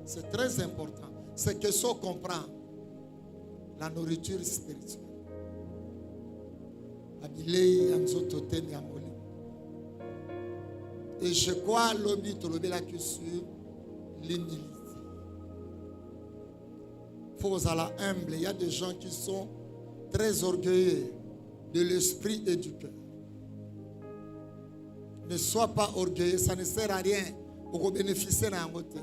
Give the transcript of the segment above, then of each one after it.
C'est très important. C'est que ça comprend la nourriture spirituelle. Et je crois l'objet sur l'humilité. Il faut être humble. Il y a des gens qui sont très orgueilleux de l'esprit et du cœur. Ne sois pas orgueilleux, ça ne sert à rien pour bénéficier d'un côté.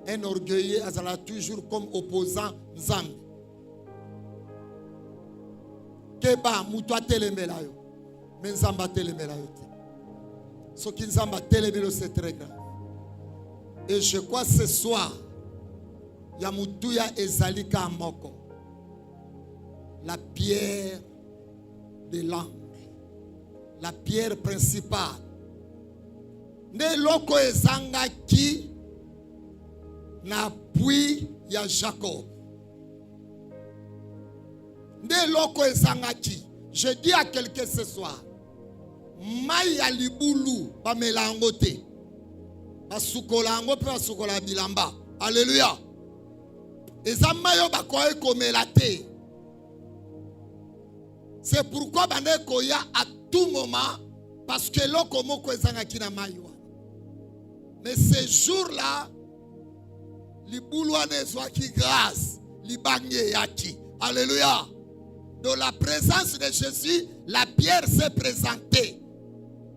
Un orgueilleux est toujours comme opposant Nzambe. Keba mutwa telemela yo, mais Nzamba telemela yo te. Ce qui Nzamba telemela c'est très grave. Et je crois ce soir, Yamutuya ezalika moko, la pierre de l'angle, la pierre principale. Ne loko ezanga ki na puits ya Jacob. Ne loko ezanga ki. Je dis à quelqu'un ce soir, Maya libulu ba melango te. Ba sukola ngo pe ba sukola bilamba. Alléluia. Eza mayo ba koye komela te. C'est pourquoi bande koya à tout moment parce que loko moko ezanga ki na mayo. Mais ce jour-là, libulu ane zwa ki grâce, libangye yaki. Alléluia. Dans la présence de Jésus, la pierre s'est présentée.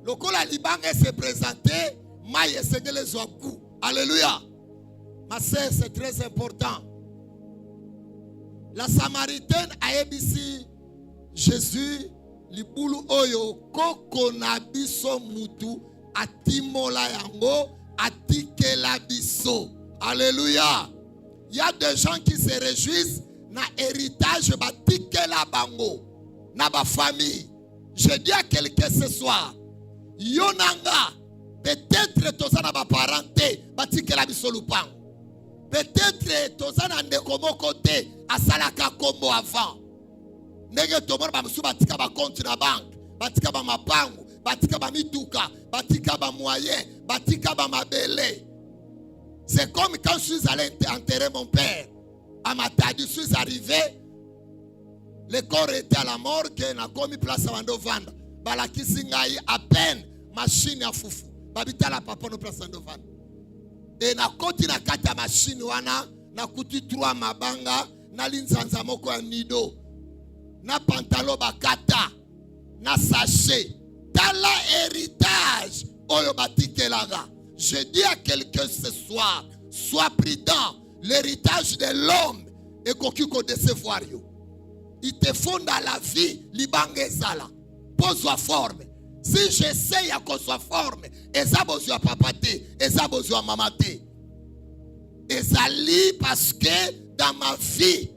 Lokola libangye s'est présenté, maille s'est les zwaku. Alléluia. Ma sœur, c'est très important. La Samaritaine a ébissi Jésus, libulu oyo koko na biso mutu atimola yango atikela biso. Alléluia. Il y a des gens qui se réjouissent na héritage batikela bango na ba famille. Je dis à quelqu'un ce soir, yonanga peut-être tozana ba parenté batikela biso lupango. Peut-être tozana ndeko moko te asalaka kombo avant. Ndenge tomona ba musu batika ba compte na banque, batika ba mapango, batika ba mituka, batika ba moyen, batika ba mabele. C'est comme quand je suis allé enterrer mon père. À Matadi, je suis arrivé. Le corps était à la morgue. Na komi place à Wandovanda. Balaki singaï à peine. Machine à foufou. Babita la papa no place à Wandovanda. Et na koti na kata machine wana. Na kuti 3 mabanga. Na linzanza moko ya nido. Na pantalon bakata. Na sachet. Tala héritage. Oyo batike laga. Je dis à quelqu'un ce soir, sois prudent. L'héritage de l'homme est qu'on décevoir. Il te fonde dans la vie, libange sala. Pose-toi forme. Si j'essaye à qu'on soit forme, et ça besoin papa te, et ça besoin maman te. Et ça lit parce que dans ma vie,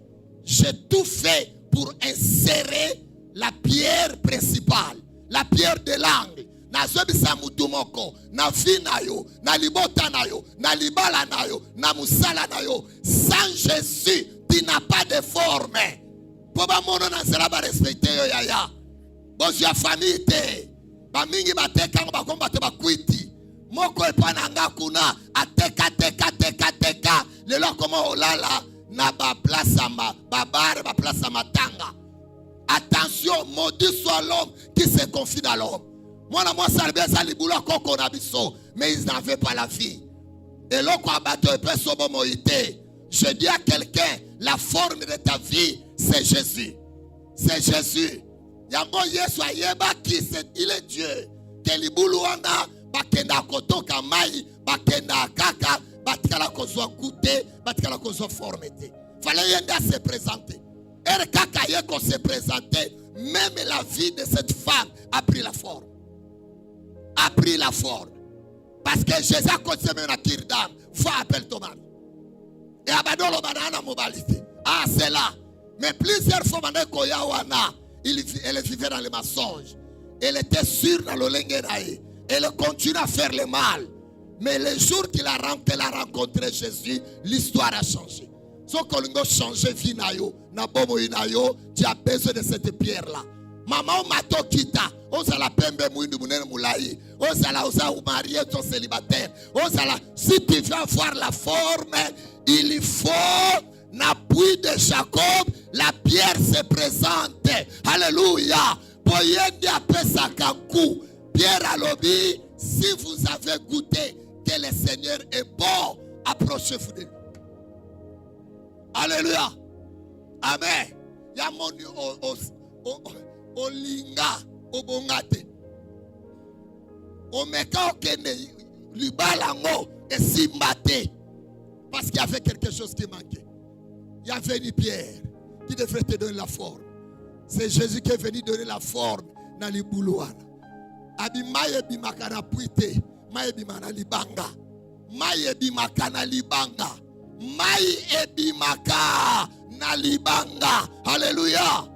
j'ai tout fait pour insérer la pierre principale, la pierre de l'angle. Na zobisa mutu moko, na vie na yo, na libota na yo, na libala na yo, na musala na yo. Sans Jésus, tu n'as pas de forme. Poba mono na zela ba respecter yo yaya. Bozu ya famille te. Ba mingi ba teka ba komba te ba kwiti. Moko epana nga kuna ateka teka. Lelo komo olala na ba place ma ba bar ba place matanga. Attention, maudit soit l'homme qui se confie dans l'homme. Moi, mais ils n'avaient pas la vie. Et là, je dis à quelqu'un, la forme de ta vie, c'est Jésus. C'est Jésus. Il est Dieu. Fallait se présenter. Et quand se présentait, même la vie de cette femme a pris la forme. A pris la forme. Parce que Jésus a continué à dire d'âme. Va appeler ton mari. Et abandonne le banana mobilité. Ah, c'est là. Mais plusieurs fois, elle vivait dans les mensonges. Elle était sûre dans le lengueraï. Elle continue à faire le mal. Mais le jour qu'elle a rencontré Jésus, l'histoire a changé. Si on a changé vie, tu as besoin de cette pierre-là. Maman mato kita. Ozala pembe mouindu mounene moulaï. Ozala ou marié ton célibataire. Ozala, si tu veux avoir la forme, il faut l'appui de Jacob. La pierre se présente. Alléluia. Poyendi apesa kankou. Pierre à l'obi. Si vous avez goûté que le Seigneur est bon, approchez-vous de lui. Alléluia. Amen. Yamoni olinga obongate. Omeka okene libalango et simbate. Parce qu'il y avait quelque chose qui manquait. Il y avait une pierre qui devrait te donner la forme. C'est Jésus qui est venu donner la forme dans les bouloirs. Abi maye bimaka na puite, maye bimana libanga. Maye bimaka na libanga. Maye bimaka na libanga. Alléluia.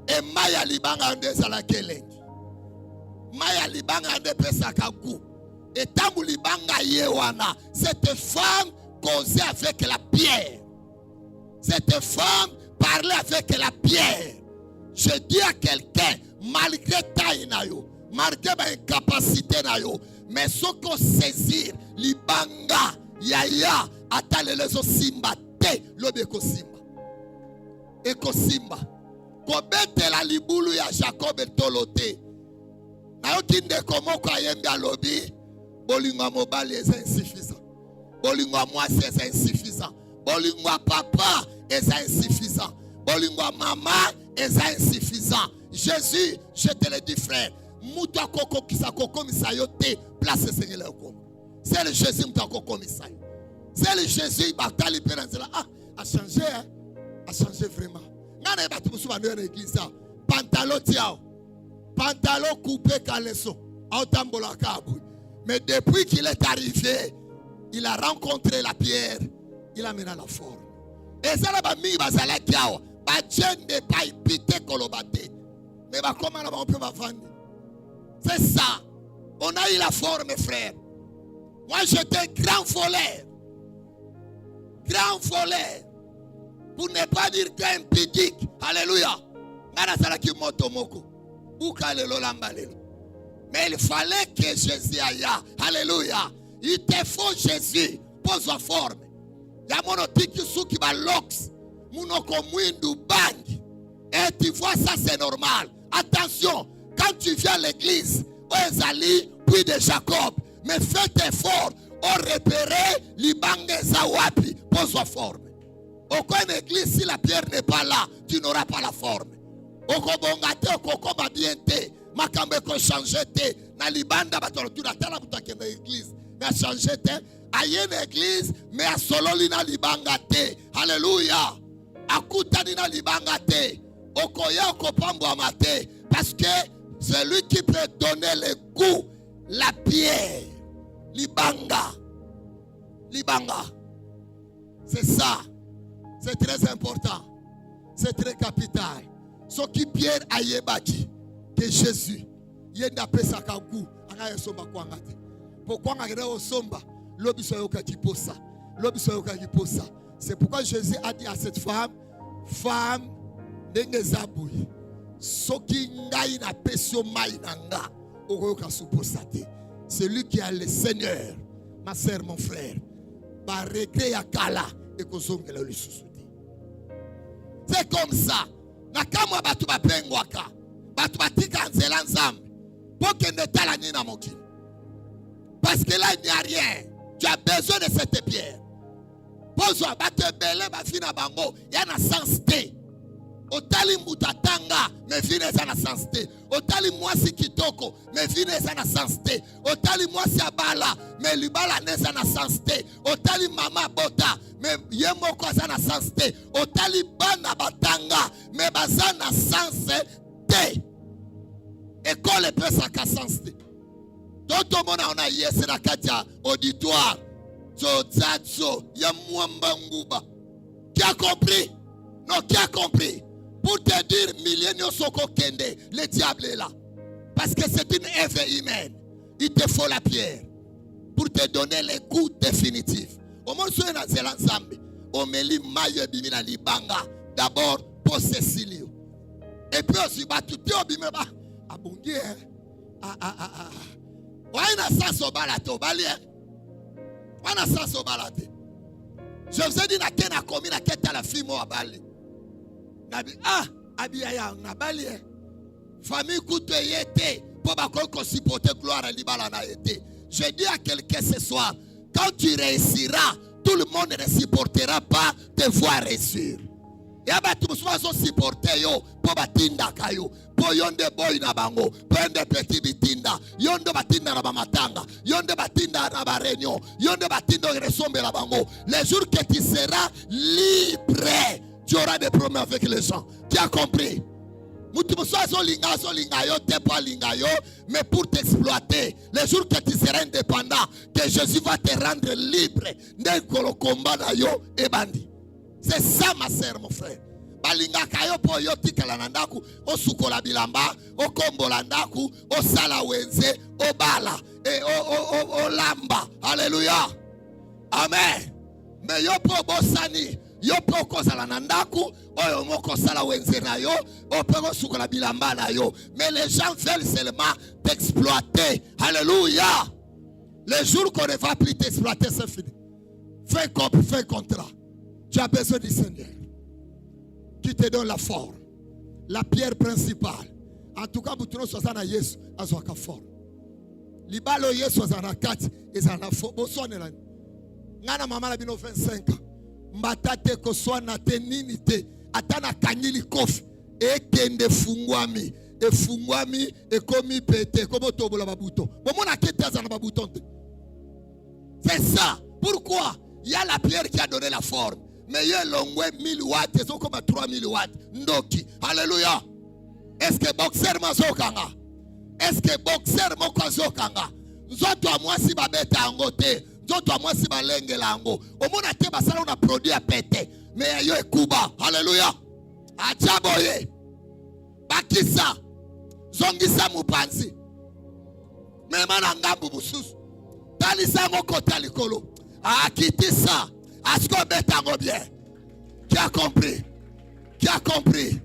Et maye libanga ande sala kelengi. Maye libanga ande pesa kagu. Et tamu libanga yewana. Cette femme causait avec la pierre. Cette femme parlait avec la pierre. Je dis à quelqu'un, malgré taille nayo, malgré ma incapacité nayo, mais ce qu'on saisit, libanga, yaya, atale lezo simba te, lobe eko simba. Eko simba. Kobete la libulu ya Jacob etolote. Nayo kinde komoko ayembe alobi, bolingwa mobali est insuffisant. Bolingwa mwasi est insuffisant. Bolingwa papa est insuffisant. Bolingwa maman est insuffisant. Jésus, je te le dis frère, muta koko kisa koko misayote place Seigneur le kom. C'est le Jésus muta koko misayo. C'est le Jésus batali penanzela. Ah, a changé hein? A changé vraiment. Ngana batu musu bando na église ça. Pantalon tiao. Pantalon coupé caleçon. Autambola kabu. Mais depuis qu'il est arrivé, il a rencontré la pierre, il a mené la forme. Et ça là ba mi bazala kiao. Ba jende pa ipite kolobate. Mais bah comment on peut vendre? C'est ça. On a eu la forme, frère. Moi j'étais grand voleur. Grand voleur. Pour ne pas dire grand pédic. Alléluia. Mais il fallait que Jésus aille. Alléluia. Il te faut Jésus. Pose la forme. Il y a mon otiki souki ba lox. Munoko mwindu bang. Et tu vois ça c'est normal. Attention, quand tu viens à l'église, Oezali, puis de Jacob, mais faites effort, on repérer l'ibang zawapi, pose-toi forme. Aucune église, si la pierre n'est pas là, tu n'auras pas la forme. Okobongate, okokoba biente, makambe ko changer te, na libanda batolo tu natala mutake na église, mais a changer te, aye na église, mais a sololi na libanga te. Alléluia. Akutani na libanga te. Okoya okopambo amate. Parce que c'est lui qui peut donner le goût, la pierre, libanga. Libanga. C'est ça. C'est très important. C'est très capital. Ce qui pierre ayebaki que Jésus, yenda pesa ka goût, anga yosomba kwangate. Pourquoi ngare osomba, lobiso yoka kiposa. Lobiso yoka kiposa. C'est pourquoi Jésus a dit à cette femme, femme, ndenge zabui. Soki ngai na pesio mai nanga, okoyoka suposate. Celui qui a le Seigneur, ma sœur, mon frère, ba regret ya kala et kozongela lisusu. C'est comme ça. Nakamwa batu bapengwaka. Batu batika nzela nzambe. Pour que ne tala ni na mokili. Parce que là il n'y a rien. Tu as besoin de cette pierre. Pozo batu bele ba fina bango, ya na sens te. Otali mutatanga, me vine za na sens te. Otali mwasi kitoko, me vine za na sens te. Otali mwasi abala, me libala ne za na sens te. Otali mama bota, me yemoko za na sens te. Otali bana batanga, me baza na sens te. École pesa ka sens te. Toto mona ona yese na katia auditoire. Zotsazo ya mwamba nguba. Qui a compris? Non, qui a compris? Pour te dire, milléniaux soko kende, le diable est là. Parce que c'est une œuvre humaine. Il te faut la pierre pour te donner le goût définitif. Au moins, si on a zélan zambi, on me lit maille bimina libanga. D'abord, pour Cécilio. Et puis aussi, tout est obimé. Abongi, Wana sans balate, Wana sans balate. Je vous ai dit, na ken a commis na keta la fille mo abali. Nabi, abiyaya, nabali. Famille coûte yete. Pour qu'on supporte gloire à l'ibala na yete. Je dis à quelqu'un ce soir, quand tu réussiras, tout le monde ne supportera pas te voir réussir. Yaba tu musuwa so supporter yo po batinda kayo po yonde boy na bango po yonde petit bitinda yonde batinda na bamatanga yonde batinda na barenyo yonde batinda resombe na bango. Les jours que tu seras libre, tu auras des problèmes avec les gens. Tu as compris? Mutu musuwa so linga yo te pas linga yo, mais pour t'exploiter. Les jours que tu seras indépendant, que Jésus va te rendre libre. Ndekolo combat na yo e bandi. C'est ça ma sœur, mon frère. Balinga kayo po yo tikala nandaku o sukola bilamba o kombola ndaku o sala wenze o bala e o lamba. Alléluia. Amen. Mais yo po bosani yo po kozala nandaku oyo moko sala wenze na yo o po sukola bilamba na yo. Mais les gens veulent seulement t'exploiter. Alléluia. Les jours qu'on ne va plus t'exploiter, c'est fini. Fais contrat. Tu as besoin du Seigneur qui te donne la forme, la pierre principale. En tout cas, vous trouvez ça na Yesu azwaka forme. Libalo Yesu azana kati ezana forme. Bosone la. Ngana mama la bino 25 ans. Mbatate ko swana te nini te. Atana kanyili kofi. Ekende fungwami. E fungwami e komi pete. Komo tobola babuto. Bomona kete azana babuton te. C'est ça. Pourquoi? Il y a la pierre qui a donné la forme. Mais il y a l'ongwe 1000 watts, ils sont comme 3000 watts. Ndoki. Alléluia. Est-ce que boxer mazokanga? Est-ce que boxer mokwazokanga? Nzoto a moi si babeta angote. Nzoto a moi si balenge lango. Omona te basala on a produit à péter. Mais yo ekuba. Alléluia. Achaboye. Bakisa. Zongisa mupanzi. Memana ngambu bususu. Talisa ngokota likolo. Quitter ça. Est-ce qu'on met tango bien? Qui a compris? Qui a compris?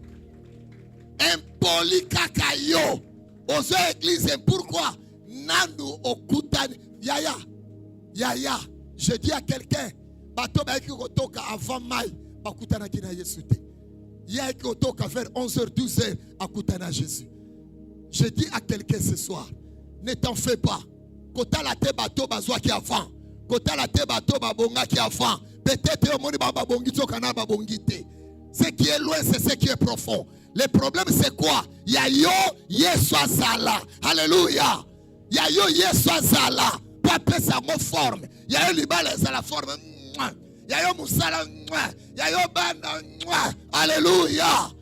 Impoli kakayo. Aux églises. Pourquoi? Nanu okutani. Yaya. Je dis à quelqu'un. Bato ba eki kotoka avant mai. Bakutana kina Yesu te. Ya eki kotoka vers 11h, 12h. Akutana Jésus. Je dis à quelqu'un ce soir. Ne t'en fais pas. Kota la te bato bazwa ki avant. Kota la te bato babonga ki avant. Peut-être au monde babongi to kana babongi te. Ce qui est loin, c'est ce qui est profond. Le problème c'est quoi? Ya yo Yesu azala. Alléluia. Ya yo Yesu azala. Pour appeler ça mon forme. Ya yo libala za la forme. Ya yo musala. Ya yo bana. Alléluia.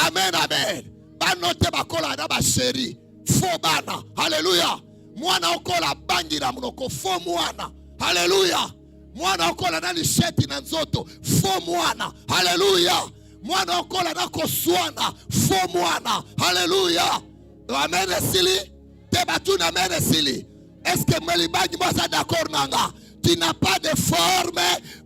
Amen, amen. Banote bakola na ba chéri. Faux bana. Alléluia. Mwana okola bangi na munoko. Faux mwana. Alléluia. Mwana okola na lisheti na nzoto. Faux mwana. Alléluia. Mwana okola na koswana. Faux mwana. Alléluia. Amen esili. Tebatu na amen esili. Est-ce que Melibangi moza d'accord nanga? Tu n'as pas de forme.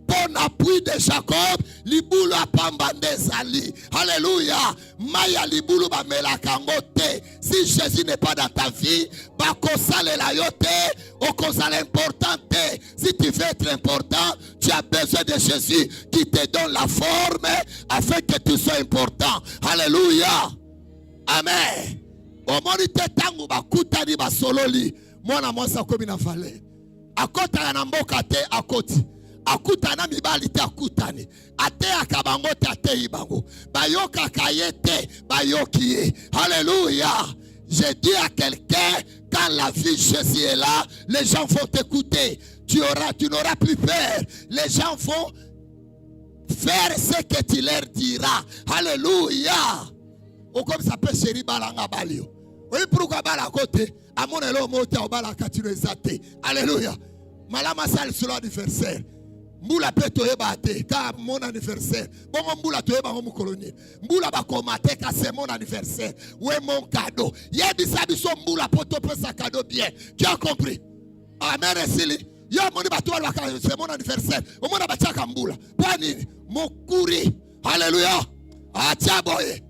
Bon appui de Jacob. Libulu apambande zali. Alléluia. Maya libulu ba melakangote. Si Jésus n'est pas dans ta vie, bako sale la yote. Oko sale importante. Si tu veux être important, tu as besoin de Jésus qui te donne la forme afin que tu sois important. Alléluia. Amen. Omoni te tangu bakuta ni basololi. Mwana mwasa komi na vale. Akota na mboka te akoti. Akutana mibali te akutani. Ate akabango te ate ibango. Bayoka kayete bayoki. Alléluia. Je dis à quelqu'un, quand la vie de Jésus est là, les gens vont t'écouter. Tu n'auras plus peur. Les gens vont faire ce que tu leur diras. Alléluia. Ou comme ça peut chéri balanga balio. Oui, pourquoi bala côté? Amon elo mote au bala katino ezate. Alléluia. Malama sal sur l'anniversaire. Mbula peto ebate ka mon anniversaire. Bon mbula to eba mon colonie. Mbula ba komate ka c'est mon anniversaire. Ouais mon cadeau. Yebi sabi so mbula poto pesa cadeau bien. Tu as compris? Amen esili. Yo moni ba to alwa c'est mon anniversaire. O mona ba chaka mbula. Kwa nini? Mokuri. Alléluia. Acha boye.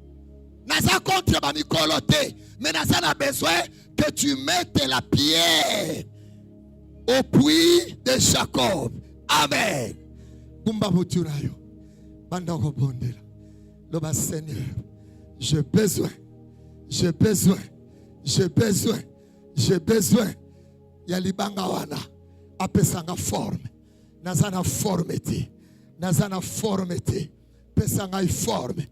Naza contre ba mikolo te, mais naza na besoin que tu mettes la pierre au puits de Jacob. Amen. Bumba muturayo. Banda kobondela. Loba Seigneur, j'ai besoin. Ya libanga wana apesanga forme. Nazana forme te. Pesanga forme.